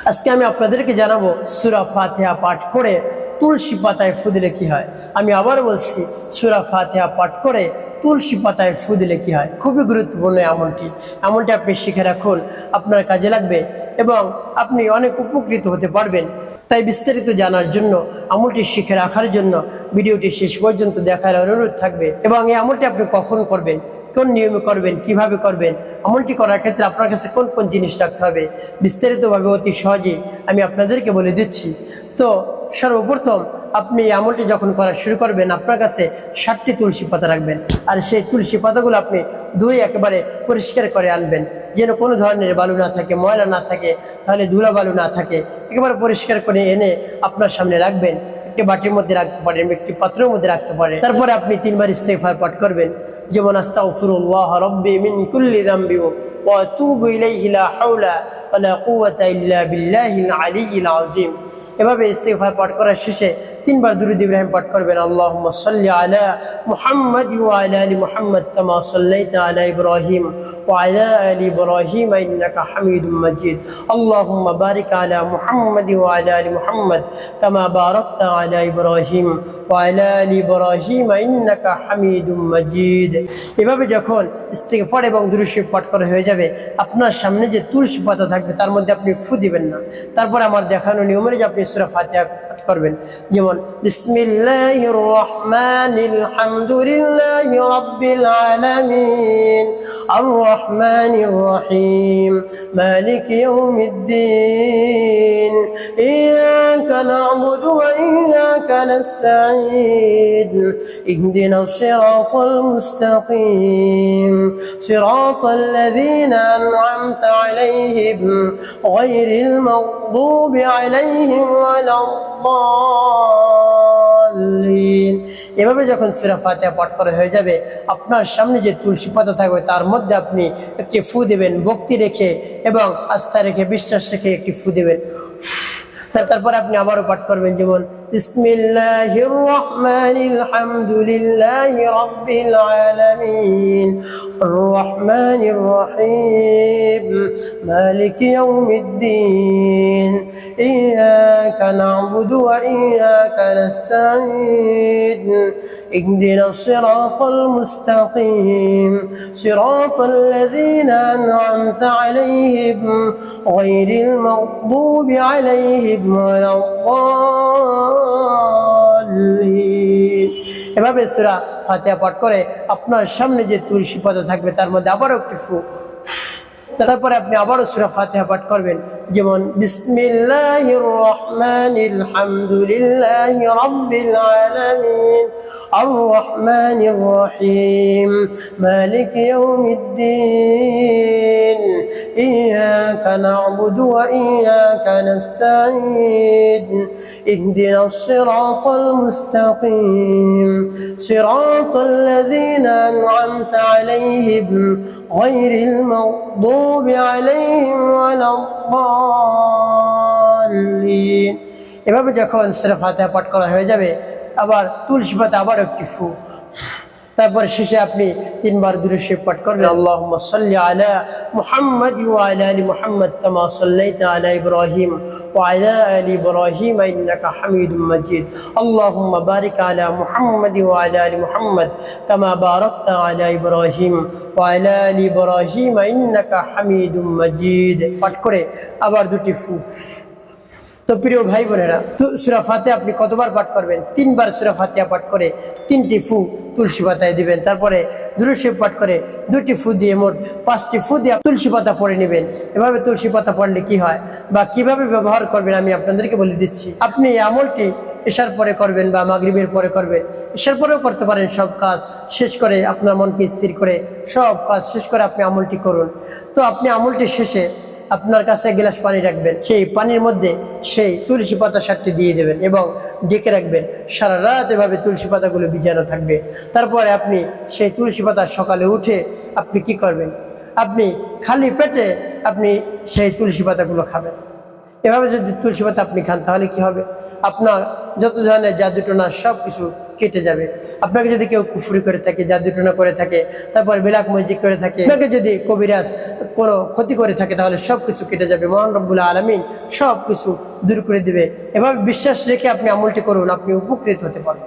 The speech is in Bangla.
আজকে আমি আপনাদেরকে জানাবো সূরা ফাতিহা পাঠ করে তুলসী পাতায় ফু দিলে কি হয়। আমি আবার বলছি, সূরা ফাতিহা পাঠ করে তুলসী পাতায় ফু দিলে কি হয়। খুবই গুরুত্বপূর্ণ আমলটি আপনি শিখে রাখুন, আপনার কাজে লাগবে এবং আপনি অনেক উপকৃত হতে পারবেন। তাই বিস্তারিত জানার জন্য, আমলটি শিখে রাখার জন্য ভিডিওটি শেষ পর্যন্ত দেখার অনুরোধ থাকবে। এবং এই আমলটি আপনি কখন করবেন, কোন নিয়মে করবেন, কিভাবে করবেন, আমলটি করার ক্ষেত্রে আপনার কাছে কোন কোন জিনিস রাখতে হবে, বিস্তারিতভাবে অতি সহজে আমি আপনাদেরকে বলে দিচ্ছি। তো সর্বপ্রথম আপনি এই আমলটি যখন করা শুরু করবেন, আপনার কাছে 60টি তুলসী পাতা রাখবেন। আর সেই তুলসী পাতাগুলো আপনি ধুয়ে একেবারে পরিষ্কার করে আনবেন, যেন কোনো ধরনের বালু না থাকে, ময়লা না থাকে, তাহলে ধুলা বালু না থাকে। একেবারে পরিষ্কার করে এনে আপনার সামনে রাখবেন। একটি বাটির মধ্যে রাখতে পারেন, একটি পাত্রের মধ্যে রাখতে পারেন। তারপরে আপনি 3 বার ইস্তিগফার পাঠ করবেন, যেমন আস্তাগফিরুল্লাহ রাব্বি মিন কুল্লি যামবি ওয়া আতুবু ইলাইহি লা হাওলা ওয়া লা কুওয়াতা ইল্লা বিল্লাহিল আলিয়্যিল আযীম। এভাবে ইস্তিগফার পাঠ করার শেষে 3 বার দুরূদ ইব্রাহিম পাঠ করবেন। আল্লাহুম্মা সাল্লি আলা মুহাম্মাদ ওয়া আলা আলি মুহাম্মাদ কামা সাল্লাইতা আলা ইব্রাহিম ওয়া আলা আলি ইব্রাহিম ইন্নাকা হামিদুম মাজিদ। আল্লাহুম্মা বারিক আলা মুহাম্মাদ ওয়া আলা আলি মুহাম্মাদ কামা বারাকতা আলা ইব্রাহিম ওয়া আলা আলি ইব্রাহিম ইন্নাকা হামিদুম মাজিদ। এভাবে যখন ইস্তিগফার এবং দুরূদ শরীফ পাঠ করা হয়ে যাবে, আপনার সামনে যে তুলসী পাতা থাকবে তার মধ্যে আপনি ফু দিবেন না। তারপর আমার দেখানো নিয়মে যে আপনি সূরা ফাতিহা পাঠ করবেন, যেমন বিসমিল্লাহির রহমানির হামদুলিল্লাহি রাব্বিল আলামিন আর রহমানির রহিম মালিকি ইয়াউমিদ্দিন ইয়াকা না'বুদু ওয়া ইয়াকা নাস্তাঈন ইহদিনাস সিরাতাল মুস্তাকিম সিরাতাল লাযীনা আন'আমতা আলাইহিম গায়রিল মাগদুবি আলাইহিম ওয়ালাদ-দাল্লিন। এভাবে যখন সূরা ফাতিহা পাঠ করা হয়ে যাবে, আপনার সামনে যে তুলসী পাতা থাকবে তার মধ্যে আপনি একটি ফু দেবেন, ভক্তি রেখে এবং আস্থা রেখে, বিশ্বাস রেখে একটি ফু দেবেন। তারপর আপনি আবারও পাঠ করবেন, যেমন বিসমিল্লাহির রহমানির হামদুলিল্লাহি রাব্বিল আলামিন আর রহমানির রহিম মালিকি ইয়াউমিদ্দিন ইয়াকা না'বুদু ওয়া ইয়াকা নাস্তাঈন ইহদিনাস সিরাতাল মুস্তাকিম সিরাতাল লাযীনা আন'আমতা আলাইহিম গায়রিল মাগদুবি আলাইহিম ওয়ালাদ-দাল্লিন। এভাবে সূরা ফাতিহা পাঠ করে আপনার সামনে যে তুলসী পাতা থাকবে তার মধ্যে আবারও একটি ফু। তারপরে আপনি আবারও সূরা ফাতিহা পাঠ করবেন, যেমন বিসমিল্লাহির রহমানির হামদুলিল্লাহি রাব্বিল আলামিন আর রহমানির রহিম মালিকি ইয়াউমিদ্দিন ইয়াকা না'বুদু ওয়া ইয়াকা নাস্তাঈন ইহদিনাস সিরাতাল মুস্তাকিম সিরাতাল লাযীনা আন'আমতা আলাইহিম গায়রিল মাগদুবি আলাইহিম ওয়ালাদ-দাল্লিন। এভাবে যখন সূরা ফাতিহা পাঠ করা হয়ে যাবে, আবার তুলসী পাতা আবার একটি ফু। তারপর শেষে আপনি 3 বার দুরূদ শরীফ পাঠ করবেন। আল্লাহুম্মা সাল্লি আলা মুহাম্মাদ ওয়া আলা আলি মুহাম্মাদ কামা সাল্লাইতা আলা ইব্রাহিম ওয়া আলা আলি ইব্রাহিম ইন্নাকা হামিদুম মাজিদ। আল্লাহুম্মা বারিক আলা মুহাম্মাদ ওয়া আলা আলি মুহাম্মাদ কামা বারাকতা আলা ইব্রাহিম ওয়া আলা আলি ইব্রাহিম ইন্নাকা হামিদুম মাজিদ পাঠ করে আবার দুটি ফু। তো প্রিয় ভাই বোনেরা, সূরা ফাতিহা আপনি কতবার পাঠ করবেন? 3 বার সূরা ফাতিহা পাঠ করে 3টি ফু তুলসী পাতায় দিবেন। তারপরে দুরূদ শরীফ পাঠ করে 2টি ফু দিয়ে মোট 5টি ফু দিয়ে তুলসী পাতা পড়ে নেবেন। এভাবে তুলসী পাতা পড়লে কি হয় বা কিভাবে ব্যবহার করবেন আমি আপনাদেরকে বলে দিচ্ছি। আপনি এই আমলটি এশার পরে করবেন বা মাগরিবের পরে করবেন, এশার পরেও করতে পারেন। সব কাজ শেষ করে, আপনার মনকে স্থির করে সব কাজ শেষ করে আপনি আমলটি করুন। তো আপনি আমলটি শেষে আপনার কাছে 1 গ্লাস পানি রাখবেন, সেই পানির মধ্যে সেই তুলসী পাতা 60টি দিয়ে দেবেন এবং ঢেকে রাখবেন। সারা রাত এভাবে তুলসী পাতাগুলো ভিজানো থাকবে। তারপরে আপনি সেই তুলসী পাতা সকালে উঠে আপনি কি করবেন, আপনি খালি পেটে আপনি সেই তুলসী পাতাগুলো খাবেন। এভাবে যদি তুলসী পাতা আপনি খান তাহলে কি হবে, আপনার যত ধরনের জাদুটোনা সব কিছু কেটে যাবে। আপনাকে যদি কেউ কুফরি করে থাকে, জাদুটোনা করে থাকে, তারপর বিলাক মসজিদ করে থাকে, আপনাকে যদি কবিরাজ কোনো ক্ষতি করে থাকে, তাহলে সব কিছু কেটে যাবে। মহান রব্বুল আলামিন সব কিছু দূর করে দিবে। এভাবে বিশ্বাস রেখে আপনি আমলটি করুন, আপনি উপকৃত হতে পারেন।